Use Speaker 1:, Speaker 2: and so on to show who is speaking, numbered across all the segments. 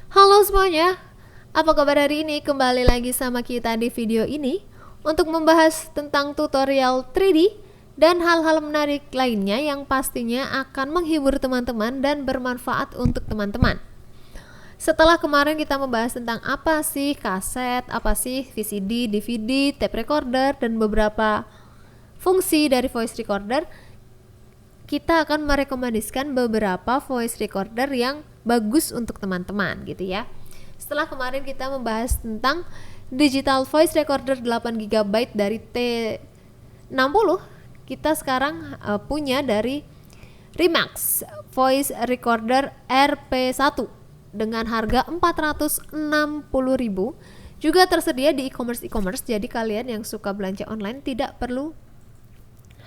Speaker 1: Halo semuanya, apa kabar hari ini? Kembali lagi sama kita di video ini untuk membahas tentang tutorial 3D dan hal-hal menarik lainnya yang pastinya akan menghibur teman-teman dan bermanfaat untuk teman-teman. Setelah kemarin kita membahas tentang apa sih kaset, apa sih VCD, DVD, tape recorder, dan beberapa fungsi dari voice recorder, kita akan merekomendasikan beberapa voice recorder yang bagus untuk teman-teman gitu ya. Setelah kemarin kita membahas tentang digital voice recorder 8 GB dari T60, kita sekarang punya dari Remax voice recorder RP1 dengan harga 460.000. Juga tersedia di e-commerce, jadi kalian yang suka belanja online tidak perlu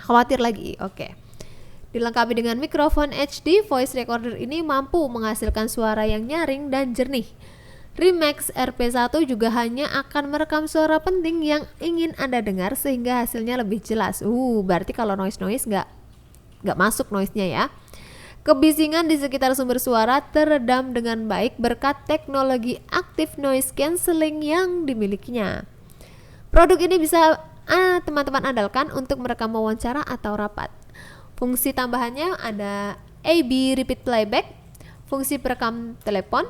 Speaker 1: khawatir lagi. Oke. Dilengkapi dengan mikrofon HD, voice recorder ini mampu menghasilkan suara yang nyaring dan jernih. Remax RP1 juga hanya akan merekam suara penting yang ingin Anda dengar sehingga hasilnya lebih jelas. Berarti kalau noise nggak masuk noise-nya ya. Kebisingan di sekitar sumber suara teredam dengan baik berkat teknologi active noise cancelling yang dimilikinya. Produk ini bisa teman-teman andalkan untuk merekam wawancara atau rapat. Fungsi tambahannya ada AB repeat playback, fungsi perekam telepon,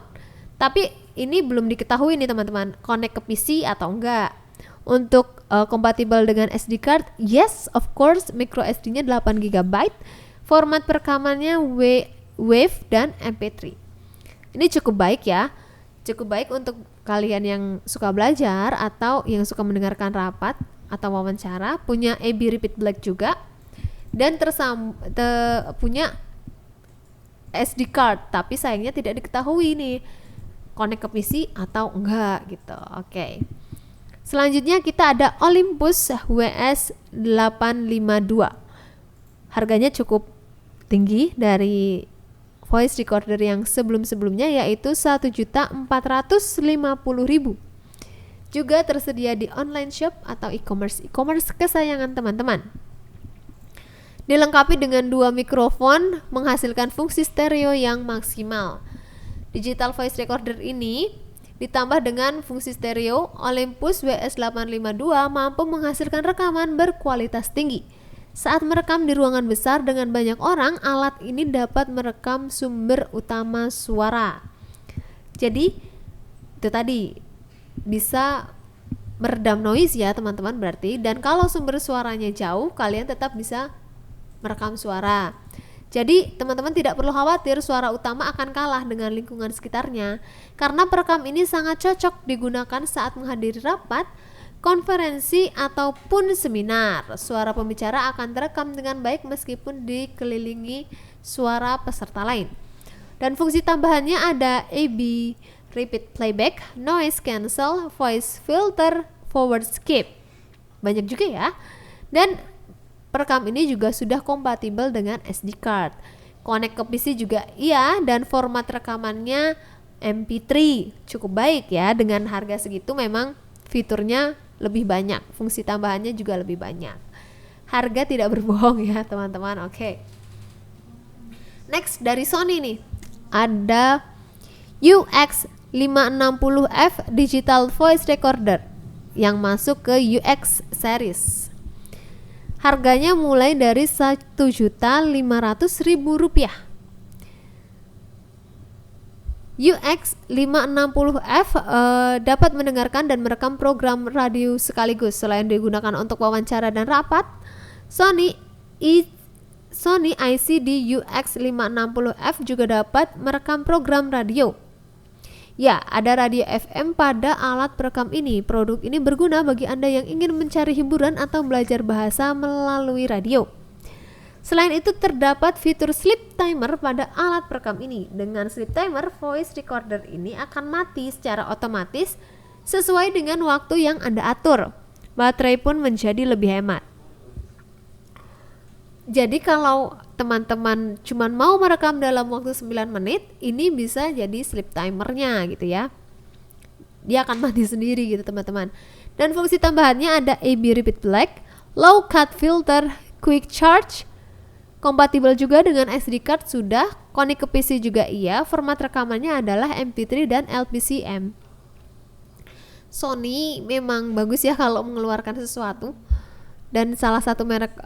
Speaker 1: tapi ini belum diketahui nih teman-teman, connect ke PC atau enggak. Untuk kompatibel dengan SD card, yes of course, micro SD-nya 8 GB, format perekamannya WAV dan MP3. Ini cukup baik ya, cukup baik untuk kalian yang suka belajar atau yang suka mendengarkan rapat atau wawancara, punya AB repeat playback juga. Dan punya SD card, tapi sayangnya tidak diketahui nih connect ke PC atau enggak gitu. Oke. Selanjutnya kita ada Olympus WS852. Harganya cukup tinggi dari voice recorder yang sebelum-sebelumnya, yaitu 1.450.000. Juga tersedia di online shop atau e-commerce kesayangan teman-teman. Dilengkapi dengan 2 mikrofon menghasilkan fungsi stereo yang maksimal. Digital voice recorder ini ditambah dengan fungsi stereo, Olympus WS852 mampu menghasilkan rekaman berkualitas tinggi. Saat merekam di ruangan besar dengan banyak orang, alat ini dapat merekam sumber utama suara. Jadi itu tadi bisa meredam noise ya teman-teman berarti, dan kalau sumber suaranya jauh kalian tetap bisa merekam suara. Jadi teman-teman tidak perlu khawatir suara utama akan kalah dengan lingkungan sekitarnya, karena perekam ini sangat cocok digunakan saat menghadiri rapat, konferensi ataupun seminar. Suara pembicara akan terekam dengan baik meskipun dikelilingi suara peserta lain. Dan fungsi tambahannya ada AB repeat playback, noise cancel, voice filter, forward skip. Banyak juga ya. Dan perekam ini juga sudah kompatibel dengan SD card. Connect ke PC juga iya, dan format rekamannya MP3. Cukup baik ya, dengan harga segitu memang fiturnya lebih banyak, fungsi tambahannya juga lebih banyak. Harga tidak berbohong ya teman-teman. Oke. Next dari Sony nih, ada UX560F digital voice recorder yang masuk ke UX series. Harganya mulai dari Rp1.500.000. UX560F dapat mendengarkan dan merekam program radio sekaligus. Selain digunakan untuk wawancara dan rapat, Sony IC di UX560F juga dapat merekam program radio. Ya, ada radio FM pada alat perekam ini. Produk ini berguna bagi Anda yang ingin mencari hiburan atau belajar bahasa melalui radio. Selain itu, terdapat fitur sleep timer pada alat perekam ini. Dengan sleep timer, voice recorder ini akan mati secara otomatis sesuai dengan waktu yang Anda atur. Baterai pun menjadi lebih hemat. Jadi kalau teman-teman cuma mau merekam dalam waktu 9 menit, ini bisa jadi sleep timernya gitu ya. Dia akan mati sendiri gitu teman-teman. Dan fungsi tambahannya ada AB repeat playback, low cut filter, quick charge, kompatibel juga dengan SD card sudah, Connect ke PC juga iya, format rekamannya adalah MP3 dan LPCM. Sony memang bagus ya kalau mengeluarkan sesuatu, dan salah satu merek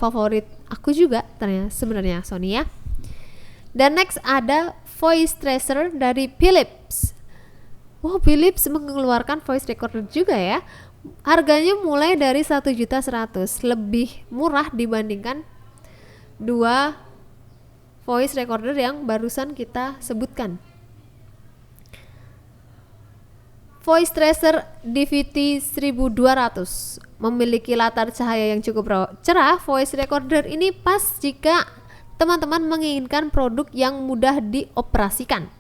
Speaker 1: favorit aku juga ternyata sebenarnya Sony ya. Dan next ada voice tracer dari Philips. Wow, Philips mengeluarkan voice recorder juga ya. Harganya mulai dari 1.100.000, lebih murah dibandingkan dua voice recorder yang barusan kita sebutkan. Voice Tracer DVT 1200 memiliki latar cahaya yang cukup cerah. Voice recorder ini pas jika teman-teman menginginkan produk yang mudah dioperasikan.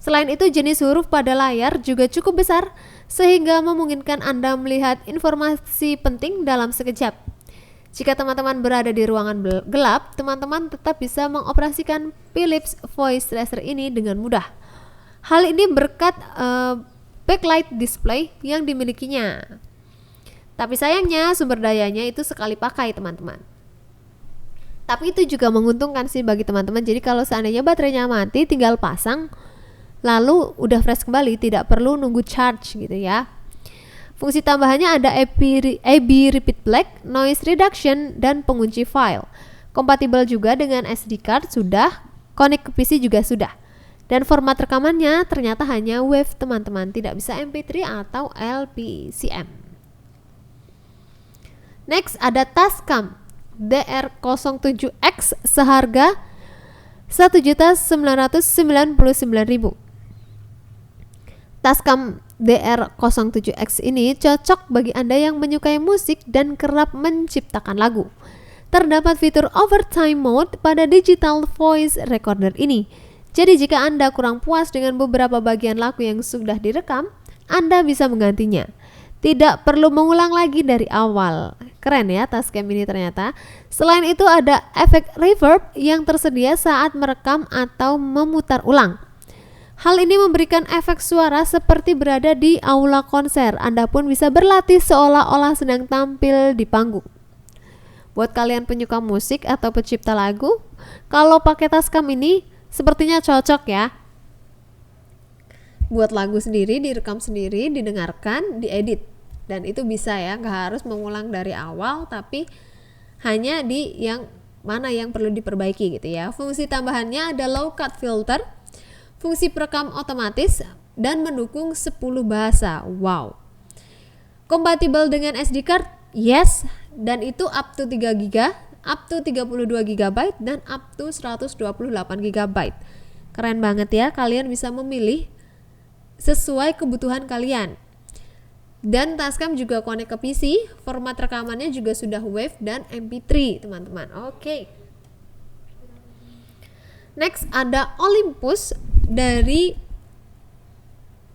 Speaker 1: Selain itu, jenis huruf pada layar juga cukup besar sehingga memungkinkan Anda melihat informasi penting dalam sekejap. Jika teman-teman berada di ruangan gelap, teman-teman tetap bisa mengoperasikan Philips Voice Tracer ini dengan mudah. Hal ini berkat backlight display yang dimilikinya. Tapi sayangnya sumber dayanya itu sekali pakai, teman-teman. Tapi itu juga menguntungkan sih bagi teman-teman. Jadi kalau seandainya baterainya mati, tinggal pasang lalu udah fresh kembali, tidak perlu nunggu charge gitu ya. Fungsi tambahannya ada AB Repeat Black, Noise Reduction, dan pengunci file. Kompatibel juga dengan SD card sudah, connect ke PC juga sudah. Dan format rekamannya ternyata hanya WAV, teman-teman, tidak bisa MP3 atau LPCM. Next ada Tascam DR07X seharga 1.999.000. Tascam DR07X ini cocok bagi Anda yang menyukai musik dan kerap menciptakan lagu. Terdapat fitur overtime mode pada digital voice recorder ini. Jadi jika Anda kurang puas dengan beberapa bagian lagu yang sudah direkam, Anda bisa menggantinya. Tidak perlu mengulang lagi dari awal. Keren ya Tascam ini ternyata. Selain itu ada efek reverb yang tersedia saat merekam atau memutar ulang. Hal ini memberikan efek suara seperti berada di aula konser. Anda pun bisa berlatih seolah-olah sedang tampil di panggung. Buat kalian penyuka musik atau pencipta lagu, kalau pakai Tascam ini sepertinya cocok ya. Buat lagu sendiri, direkam sendiri, didengarkan, diedit. Dan itu bisa ya, gak harus mengulang dari awal, tapi hanya di yang mana yang perlu diperbaiki gitu ya. Fungsi tambahannya ada low cut filter, fungsi perekam otomatis, dan mendukung 10 bahasa. Wow. Kompatibel dengan SD card? Yes, dan itu up to 3 GB, up to 32 GB, dan up to 128 GB. Keren banget ya, kalian bisa memilih sesuai kebutuhan kalian. Dan Tascam juga connect ke PC, format rekamannya juga sudah WAV dan MP3, teman-teman. Oke. Next ada Olympus dari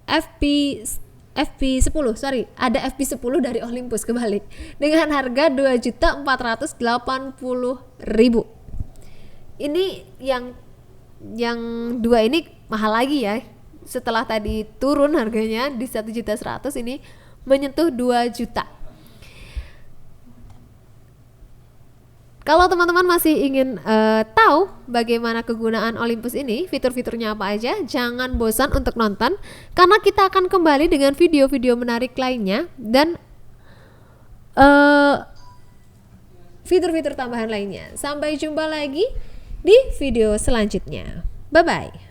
Speaker 1: FP10, ada FP10 dari Olympus kebalik dengan harga 2.480.000. Ini yang dua ini mahal lagi ya. Setelah tadi turun harganya di 1.100.000, ini menyentuh 2 juta. Kalau teman-teman masih ingin tahu bagaimana kegunaan Olympus ini, fitur-fiturnya apa aja, jangan bosan untuk nonton karena kita akan kembali dengan video-video menarik lainnya dan fitur-fitur tambahan lainnya. Sampai jumpa lagi di video selanjutnya. Bye-bye.